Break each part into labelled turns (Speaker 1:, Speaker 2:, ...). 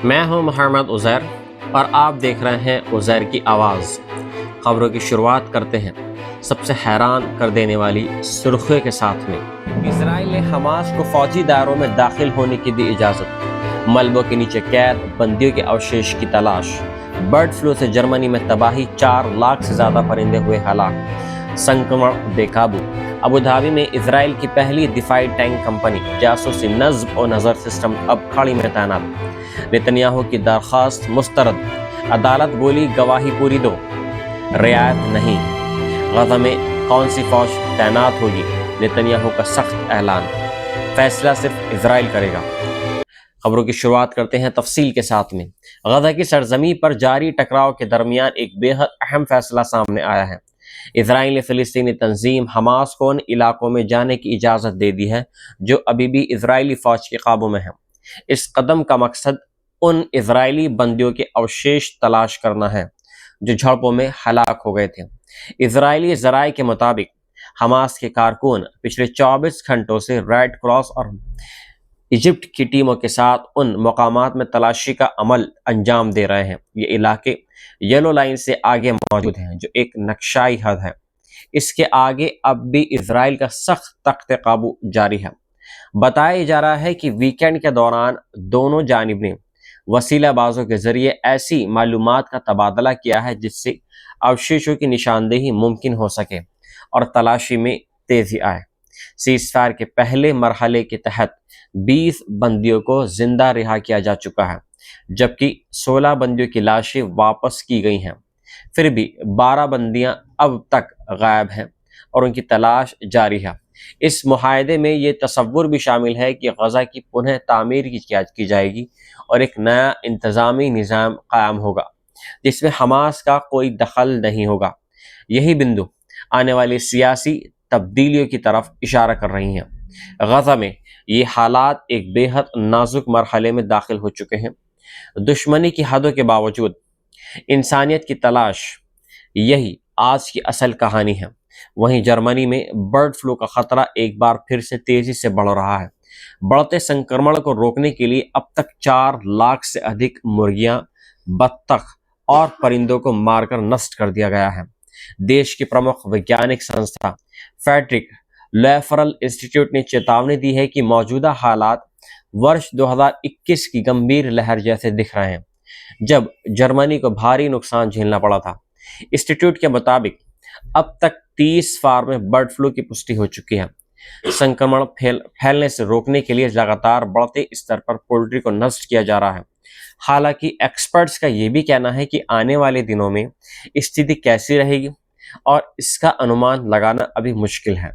Speaker 1: میں ہوں محمد عزیر اور آپ دیکھ رہے ہیں عزیر کی آواز۔ خبروں کی شروعات کرتے ہیں سب سے حیران کر دینے والی سرخیوں کے ساتھ میں۔ اسرائیل نے حماس کو فوجی دائروں میں داخل ہونے کی دی اجازت، ملبوں کے نیچے قید، بندیوں کے اوشیش کی تلاش۔ برڈ فلو سے جرمنی میں تباہی، 4 لاکھ سے زیادہ پرندے ہوئے ہلاک، سنکرمن بے قابو۔ ابوظہبی میں اسرائیل کی پہلی دفاعی ٹینک کمپنی جاسوسی نصب و نظر سسٹم اب کھاڑی میں تعینات۔ نتنیاہو کی درخواست مسترد، عدالت بولی گواہی پوری دو، رعایت نہیں۔ غزہ میں کون سی فوج تعینات ہوگی؟ نتنیاہو کا سخت اعلان، فیصلہ صرف اسرائیل کرے گا۔ خبروں کی شروعات کرتے ہیں تفصیل کے ساتھ میں۔ غزہ کی سرزمین پر جاری ٹکراؤ کے درمیان ایک بے حد اہم فیصلہ سامنے آیا ہے۔ اسرائیل نے فلسطینی تنظیم حماس کو ان علاقوں میں جانے کی اجازت دے دی ہے جو ابھی بھی اسرائیلی فوج کے قابو میں ہیں۔ اس قدم کا مقصد ان اسرائیلی بندیوں کے اوشیش تلاش کرنا ہے جو جھڑپوں میں ہلاک ہو گئے تھے۔ اسرائیلی ذرائع کے مطابق حماس کے کارکن پچھلے 24 گھنٹوں سے ریڈ کراس اور ایجپٹ کی ٹیموں کے ساتھ ان مقامات میں تلاشی کا عمل انجام دے رہے ہیں۔ یہ علاقے یلو لائن سے آگے موجود ہیں جو ایک نقشائی حد ہے۔ اس کے آگے اب بھی اسرائیل کا سخت تخت قابو جاری ہے۔ بتایا جا رہا ہے کہ ویکینڈ کے دوران دونوں جانب نے وسیلہ بازوں کے ذریعے ایسی معلومات کا تبادلہ کیا ہے جس سے اوشیشوں کی نشاندہی ممکن ہو سکے اور تلاشی میں تیزی آئے۔ سیز فائر کے پہلے مرحلے کے تحت 20 بندیوں کو زندہ رہا کیا جا چکا ہے، جبکہ 16 بندیوں کی لاشیں واپس کی گئی ہیں۔ پھر بھی 12 بندیاں اب تک غائب ہیں اور ان کی تلاش جاری ہے۔ اس معاہدے میں یہ تصور بھی شامل ہے کہ غزہ کی پنہ تعمیر کی جائے گی اور ایک نیا انتظامی نظام قائم ہوگا جس میں حماس کا کوئی دخل نہیں ہوگا۔ یہی بندو آنے والی سیاسی تبدیلیوں کی طرف اشارہ کر رہی ہیں۔ غزہ میں یہ حالات ایک بے حد نازک مرحلے میں داخل ہو چکے ہیں۔ دشمنی کی حدوں کے باوجود انسانیت کی تلاش، یہی آج کی اصل کہانی ہے۔ وہیں جرمنی میں برڈ فلو کا خطرہ ایک بار پھر سے تیزی سے بڑھ رہا ہے۔ بڑھتے سنکرمن کو روکنے کے لیے اب تک 4 لاکھ سے ادھک مرغیاں، بطخ اور پرندوں کو مار کر نشٹ کر دیا گیا ہے۔ دیش کی پرمکھ ویگیانک سنستھا فریڈرک لیفرل انسٹی ٹیوٹ نے چیتاونی دی ہے کہ موجودہ حالات ورش 2021 کی گمبھیر لہر جیسے دکھ رہے ہیں جب جرمنی کو بھاری نقصان جھیلنا پڑا تھا۔ انسٹی ٹیوٹ کے مطابق اب تک 30 فارم میں برڈ فلو کی پشٹی ہو چکی ہے۔ سنکرمن پھیلنے سے روکنے کے لیے لگاتار بڑھتے استر پر پولٹری کو نشٹ کیا جا رہا ہے۔ حالانکہ ایکسپرٹس کا یہ بھی کہنا ہے کہ آنے والے دنوں میں استھتی کیسی رہے گی اور اس کا انومان لگانا ابھی مشکل ہے۔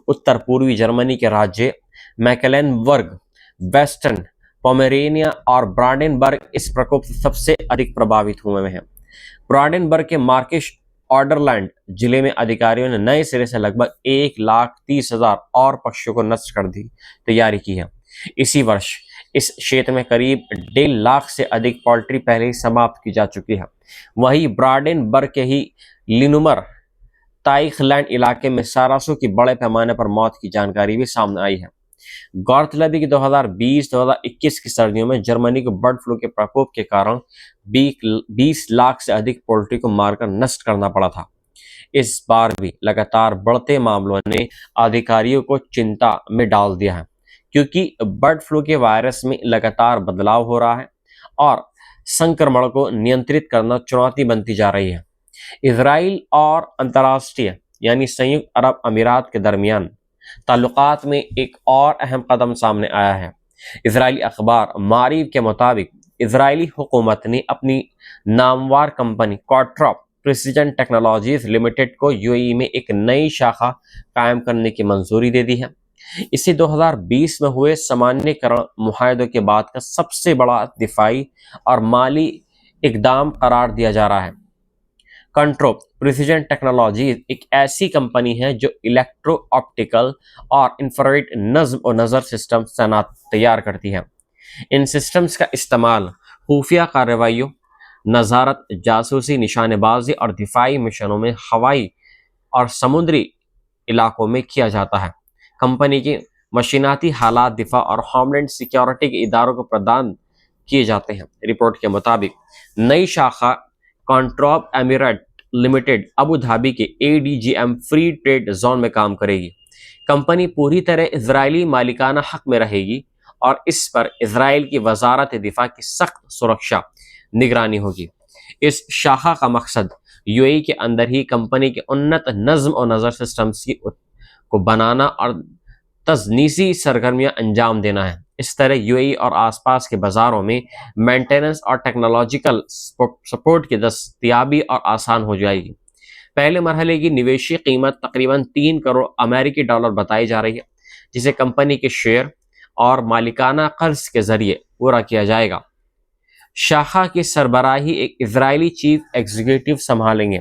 Speaker 1: اتر پوروی جرمنی کے راجیہ میکلنبرگ، ویسٹرن پومیرینیا اور برانڈنبرگ اس پرکوپ سے سب سے ادھک پربھاوت ہوئے ہیں۔ برانڈنبرگ کے مارکش آرڈرلینڈ ضلع میں ادھیکاریوں نے نئے سرے سے لگ بھگ 1,30,000 اور پکشیوں کو نشٹ کر دی تیاری کی ہے۔ اسی ورش اس شیتر میں قریب 1.5 لاکھ سے ادھک پولٹری پہلے ہی سماپت کی جا چکی ہے۔ وہیں برانڈنبرگ کے ہی لینومر تائخ لینڈ علاقے میں ساراسوں کی بڑے پیمانے پر موت کی جانکاری بھی سامنے آئی ہے۔ غورتلب ہے کہ 2020-2021 کی سردیوں میں جرمنی کو برڈ فلو کے پرکوپ کے کارن 20 لاکھ سے ادھک پولٹری کو مار کر نشٹ کرنا پڑا تھا۔ اس بار بھی لگاتار بڑھتے معاملوں نے ادھیکاریوں کو چنتا میں ڈال دیا ہے، کیونکہ برڈ فلو کے وائرس میں لگاتار بدلاؤ ہو رہا ہے اور سنکرمن کو نینترت کرنا چنوتی بنتی جا رہی ہے۔ اسرائیل اور انترراشٹریہ یعنی سنیکت عرب امارات کے درمیان تعلقات میں ایک اور اہم قدم سامنے آیا ہے۔ اسرائیلی اخبار معریف کے مطابق اسرائیلی حکومت نے اپنی نامور کمپنی کوٹرا پریسیجن ٹیکنالوجیز لمیٹڈ کو UAE میں ایک نئی شاخہ قائم کرنے کی منظوری دے دی ہے۔ اسے 2020 میں ہوئے سامانیہ کرن معاہدوں کے بعد کا سب سے بڑا دفاعی اور مالی اقدام قرار دیا جا رہا ہے۔ کنٹرو پریسیجن ٹیکنالوجیز ایک ایسی کمپنی ہے جو الیکٹرو آپٹیکل اور انفراریڈ نظم و نظر سسٹم تیار کرتی ہے۔ ان سسٹمز کا استعمال خفیہ کارروائیوں، نظارت، جاسوسی، نشانے بازی اور دفاعی مشنوں میں ہوائی اور سمندری علاقوں میں کیا جاتا ہے۔ کمپنی کی مشیناتی حالات دفاع اور ہوم لینڈ سیکیورٹی کے اداروں کو پردان کیے جاتے ہیں۔ رپورٹ کے مطابق نئی شاخہ کانٹراپ ایمریٹ لمیٹڈ ابو دھابی کے ADGM فری ٹریڈ زون میں کام کرے گی۔ کمپنی پوری طرح اسرائیلی مالکانہ حق میں رہے گی اور اس پر اسرائیل کی وزارت دفاع کی سخت سرکشا نگرانی ہوگی۔ اس شاخہ کا مقصد UAE کے اندر ہی کمپنی کے انت نظم و نظر سسٹمز کو بنانا اور تجنیسی سرگرمیاں انجام دینا ہے۔ اس طرح UAE اور آس پاس کے بازاروں میں مینٹیننس اور ٹیکنالوجیکل سپورٹ کی دستیابی اور آسان ہو جائے گی۔ پہلے مرحلے کی نویشی قیمت تقریباً 3 کروڑ امریکی ڈالر بتائی جا رہی ہے، جسے کمپنی کے شیئر اور مالکانہ قرض کے ذریعے پورا کیا جائے گا۔ شاخہ کی سربراہی ایک اسرائیلی چیف ایگزیکٹو سنبھالیں گے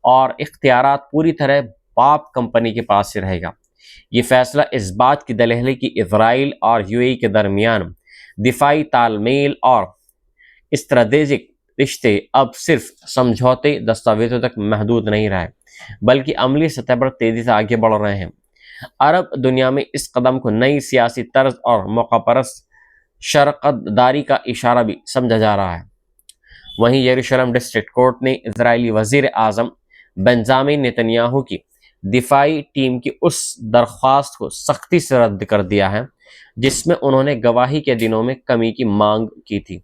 Speaker 1: اور اختیارات پوری طرح باپ کمپنی کے پاس سے رہے گا۔ یہ فیصلہ اس بات کی دلیل ہے کہ اسرائیل اور UAE کے درمیان دفاعی تال میل اور اسٹریٹجک رشتے اب صرف سمجھوتے دستاویزوں تک محدود نہیں رہے، بلکہ عملی سطح پر تیزی سے آگے بڑھ رہے ہیں۔ عرب دنیا میں اس قدم کو نئی سیاسی طرز اور موقع پرست شراکت داری کا اشارہ بھی سمجھا جا رہا ہے۔ وہیں یروشلم ڈسٹرکٹ کورٹ نے اسرائیلی وزیر اعظم بنجامن نیتنیاہو کی دفاعی ٹیم کی اس درخواست کو سختی سے رد کر دیا ہے جس میں انہوں نے گواہی کے دنوں میں کمی کی مانگ کی تھی۔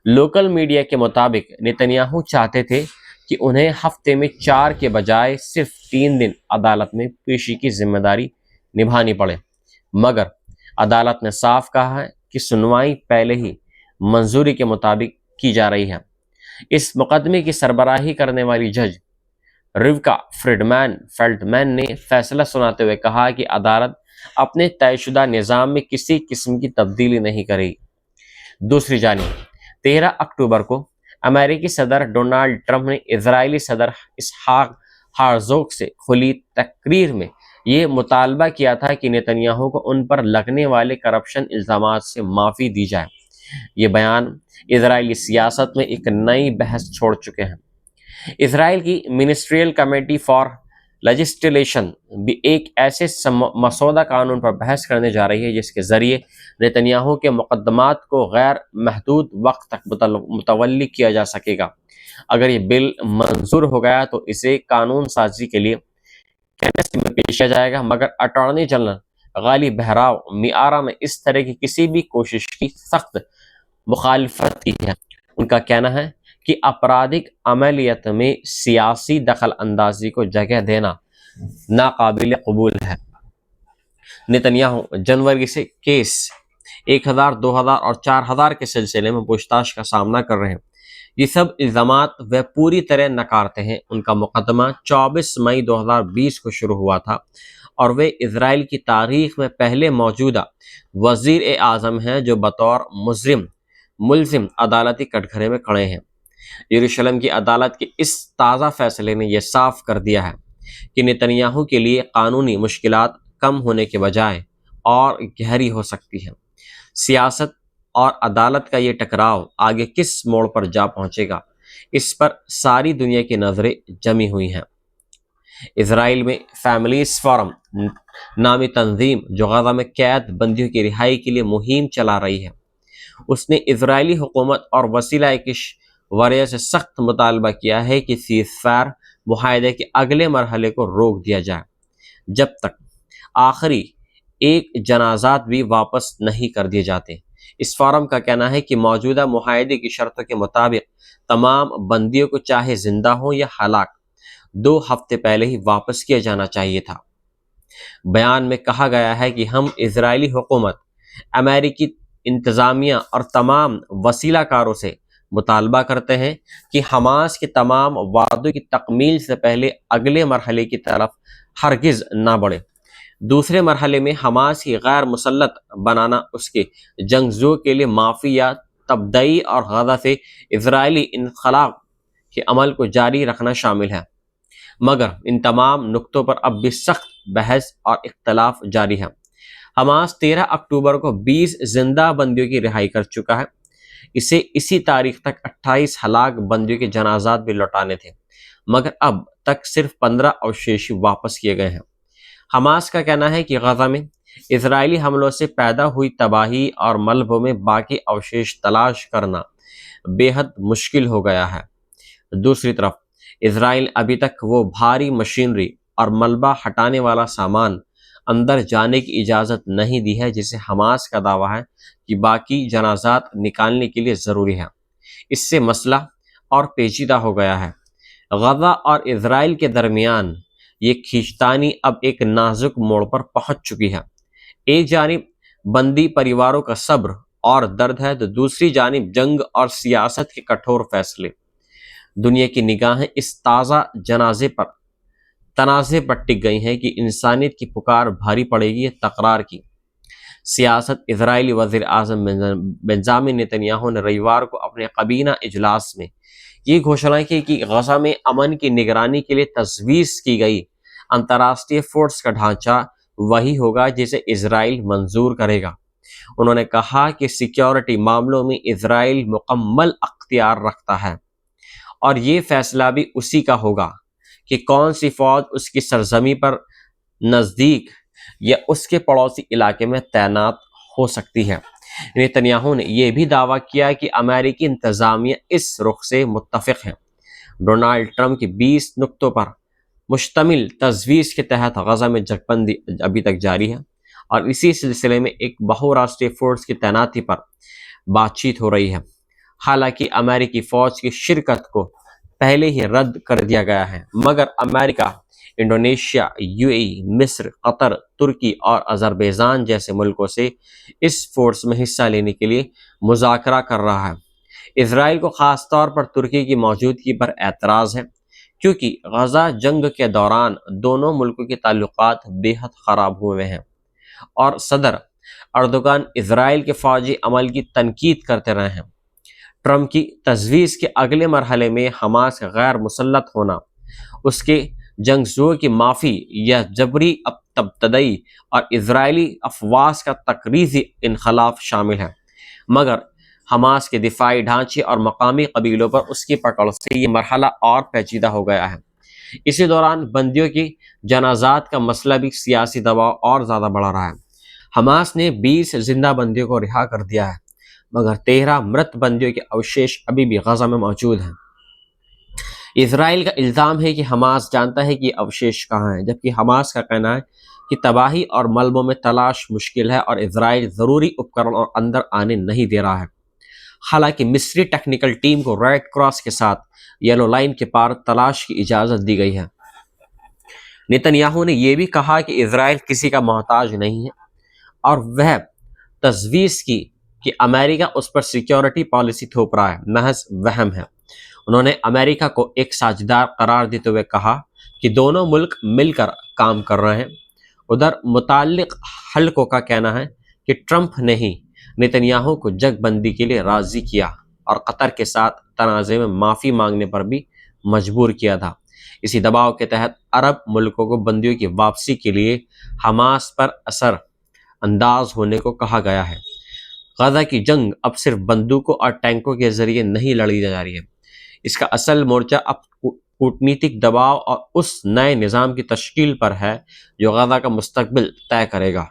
Speaker 1: لوکل میڈیا کے مطابق نیتنیاہو چاہتے تھے کہ انہیں ہفتے میں 4 کے بجائے صرف 3 دن عدالت میں پیشی کی ذمہ داری نبھانی پڑے، مگر عدالت نے صاف کہا ہے کہ سنوائی پہلے ہی منظوری کے مطابق کی جا رہی ہے۔ اس مقدمے کی سربراہی کرنے والی جج ریوکا فیلڈمین نے فیصلہ سناتے ہوئے کہا کہ عدالت اپنے طے شدہ نظام میں کسی قسم کی تبدیلی نہیں کرے گی۔ دوسری جانب 13 اکتوبر کو امریکی صدر ڈونالڈ ٹرمپ نے اسرائیلی صدر اسحاق ہرزوگ سے کھلی تقریر میں یہ مطالبہ کیا تھا کہ نیتنیاہو کو ان پر لگنے والے کرپشن الزامات سے معافی دی جائے۔ یہ بیان اسرائیلی سیاست میں ایک نئی بحث چھوڑ چکے ہیں۔ اسرائیل کی منسٹریل کمیٹی فار لیجسلیشن بھی ایک ایسے مسودہ قانون پر بحث کرنے جا رہی ہے جس کے ذریعے نیتنیاہو کے مقدمات کو غیر محدود وقت تک متولی کیا جا سکے گا۔ اگر یہ بل منظور ہو گیا تو اسے قانون سازی کے لیے کینیسٹ میں پیش کیا جائے گا، مگر اٹارنی جنرل غالی بہراو میارا نے اس طرح کی کسی بھی کوشش کی سخت مخالفت کی ہے۔ ان کا کہنا ہے کہ اپرادھک عملیات میں سیاسی دخل اندازی کو جگہ دینا ناقابل قبول ہے۔ نیتنیاہو جنوری سے کیس 1000، 2000 اور 4000 کے سلسلے میں پوچھ تاچھ کا سامنا کر رہے ہیں۔ یہ سب الزامات وہ پوری طرح نکارتے ہیں۔ ان کا مقدمہ 24 مئی 2020 کو شروع ہوا تھا اور وہ اسرائیل کی تاریخ میں پہلے موجودہ وزیر اعظم ہیں جو بطور ملزم عدالتی کٹگرے میں کھڑے ہیں۔ یروشلم کی عدالت کے اس تازہ فیصلے نے یہ صاف کر دیا ہے کہ نیتنیاہو کے لیے قانونی مشکلات کم ہونے کے بجائے اور گہری ہو سکتی ہیں۔ سیاست اور عدالت کا یہ ٹکراؤ آگے کس موڑ پر جا پہنچے گا، اس پر ساری دنیا کی نظریں جمی ہوئی ہیں۔ اسرائیل میں فیملیز فورم نامی تنظیم جو غزہ میں قید بندیوں کی رہائی کے لیے مہم چلا رہی ہے، اس نے اسرائیلی حکومت اور وسیلہ وریہ سے سخت مطالبہ کیا ہے کہ سیز فائر معاہدے کے اگلے مرحلے کو روک دیا جائے جب تک آخری ایک جنازات بھی واپس نہیں کر دیے جاتے۔ اس فورم کا کہنا ہے کہ موجودہ معاہدے کی شرطوں کے مطابق تمام بندیوں کو چاہے زندہ ہوں یا ہلاک 2 ہفتے پہلے ہی واپس کیا جانا چاہیے تھا۔ بیان میں کہا گیا ہے کہ ہم اسرائیلی حکومت، امریکی انتظامیہ اور تمام وسیلہ کاروں سے مطالبہ کرتے ہیں کہ حماس کے تمام وعدوں کی تکمیل سے پہلے اگلے مرحلے کی طرف ہرگز نہ بڑھے۔ دوسرے مرحلے میں حماس کی غیر مسلط بنانا، اس کے جنگجوؤں کے لیے معافی یا تبدیلی اور غزہ سے اسرائیلی انخلاء کے عمل کو جاری رکھنا شامل ہے، مگر ان تمام نقطوں پر اب بھی سخت بحث اور اختلاف جاری ہے۔ حماس 13 اکتوبر کو 20 زندہ بندیوں کی رہائی کر چکا ہے۔ اسے اسی تاریخ تک 28 ہلاک بندیوں کے جنازات بھی لوٹانے تھے، مگر اب تک صرف 15 اوشیش واپس کیے گئے ہیں۔ حماس کا کہنا ہے کہ غزہ میں اسرائیلی حملوں سے پیدا ہوئی تباہی اور ملبوں میں باقی اوشیش تلاش کرنا بے حد مشکل ہو گیا ہے۔ دوسری طرف اسرائیل ابھی تک وہ بھاری مشینری اور ملبہ ہٹانے والا سامان اندر جانے کی اجازت نہیں دی ہے، جسے حماس کا دعویٰ ہے کہ باقی جنازات نکالنے کے لیے ضروری ہے۔ اس سے مسئلہ اور پیچیدہ ہو گیا ہے۔ غزہ اور اسرائیل کے درمیان یہ کھینچتانی اب ایک نازک موڑ پر پہنچ چکی ہے۔ ایک جانب بندی پریواروں کا صبر اور درد ہے تو دوسری جانب جنگ اور سیاست کے کٹھور فیصلے۔ دنیا کی نگاہیں اس تازہ تنازع پر ٹک گئی ہیں کہ انسانیت کی پکار بھاری پڑے گی۔ تکرار کی سیاست۔ اسرائیلی وزیر اعظم بنجامن نتنیاہو نے رویوار کو اپنے کابینہ اجلاس میں یہ گھوشنا کی کہ غزہ میں امن کی نگرانی کے لیے تجویز کی گئی انترراشٹریہ فورس کا ڈھانچہ وہی ہوگا جسے اسرائیل منظور کرے گا۔ انہوں نے کہا کہ سیکیورٹی معاملوں میں اسرائیل مکمل اختیار رکھتا ہے اور یہ فیصلہ بھی اسی کا ہوگا کہ کون سی فوج اس کی سرزمین پر نزدیک یا اس کے پڑوسی علاقے میں تعینات ہو سکتی ہے۔ نتنیاہو نے یہ بھی دعویٰ کیا کہ امریکی انتظامیہ اس رخ سے متفق ہے۔ ڈونالڈ ٹرمپ کی 20 نکتوں پر مشتمل تجویز کے تحت غزہ میں جنگ بندی ابھی تک جاری ہے اور اسی سلسلے میں ایک بہو-راشٹریہ فورس کی تعیناتی پر بات چیت ہو رہی ہے۔ حالانکہ امریکی فوج کی شرکت کو پہلے ہی رد کر دیا گیا ہے، مگر امریکہ انڈونیشیا، UAE، مصر، قطر، ترکی اور آذربائیجان جیسے ملکوں سے اس فورس میں حصہ لینے کے لیے مذاکرہ کر رہا ہے۔ اسرائیل کو خاص طور پر ترکی کی موجودگی پر اعتراض ہے، کیونکہ غزہ جنگ کے دوران دونوں ملکوں کے تعلقات بے حد خراب ہوئے ہیں اور صدر اردوغان اسرائیل کے فوجی عمل کی تنقید کرتے رہے ہیں۔ ٹرمپ کی تجویز کے اگلے مرحلے میں حماس کا غیر مسلط ہونا، اس کے جنگجوؤں کی معافی یا جبری تبعیض اور اسرائیلی افواج کا تقریری انخلاء شامل ہے، مگر حماس کے دفاعی ڈھانچے اور مقامی قبیلوں پر اس کی پکڑ سے یہ مرحلہ اور پیچیدہ ہو گیا ہے۔ اسی دوران بندیوں کی جنازات کا مسئلہ بھی سیاسی دباؤ اور زیادہ بڑھ رہا ہے۔ حماس نے 20 زندہ بندیوں کو رہا کر دیا ہے، مگر 13 مرد بندیوں کے اوشیش ابھی بھی غزہ میں موجود ہیں۔ اسرائیل کا الزام ہے کہ حماس جانتا ہے کہ یہ اوشیش کہاں ہیں، جبکہ حماس کا کہنا ہے کہ تباہی اور ملبوں میں تلاش مشکل ہے اور اسرائیل ضروری اپکرن اور اندر آنے نہیں دے رہا ہے۔ حالانکہ مصری ٹیکنیکل ٹیم کو ریڈ کراس کے ساتھ یلو لائن کے پار تلاش کی اجازت دی گئی ہے۔ نتنیاہو نے یہ بھی کہا کہ اسرائیل کسی کا محتاج نہیں ہے اور وہ تجویز کی کہ امریکہ اس پر سیکیورٹی پالیسی تھوپ رہا ہے محض وہم ہے۔ انہوں نے امریکہ کو ایک ساجھیدار قرار دیتے ہوئے کہا کہ دونوں ملک مل کر کام کر رہے ہیں۔ ادھر متعلق حلقوں کا کہنا ہے کہ ٹرمپ نے ہی نتنیاہو کو جنگ بندی کے لیے راضی کیا اور قطر کے ساتھ تنازع میں معافی مانگنے پر بھی مجبور کیا تھا۔ اسی دباؤ کے تحت عرب ملکوں کو بندیوں کی واپسی کے لیے حماس پر اثر انداز ہونے کو کہا گیا ہے۔ غزہ کی جنگ اب صرف بندوقوں اور ٹینکوں کے ذریعے نہیں لڑی جا رہی ہے، اس کا اصل مورچہ اب کورٹنیتک دباؤ اور اس نئے نظام کی تشکیل پر ہے جو غزہ کا مستقبل طے کرے گا۔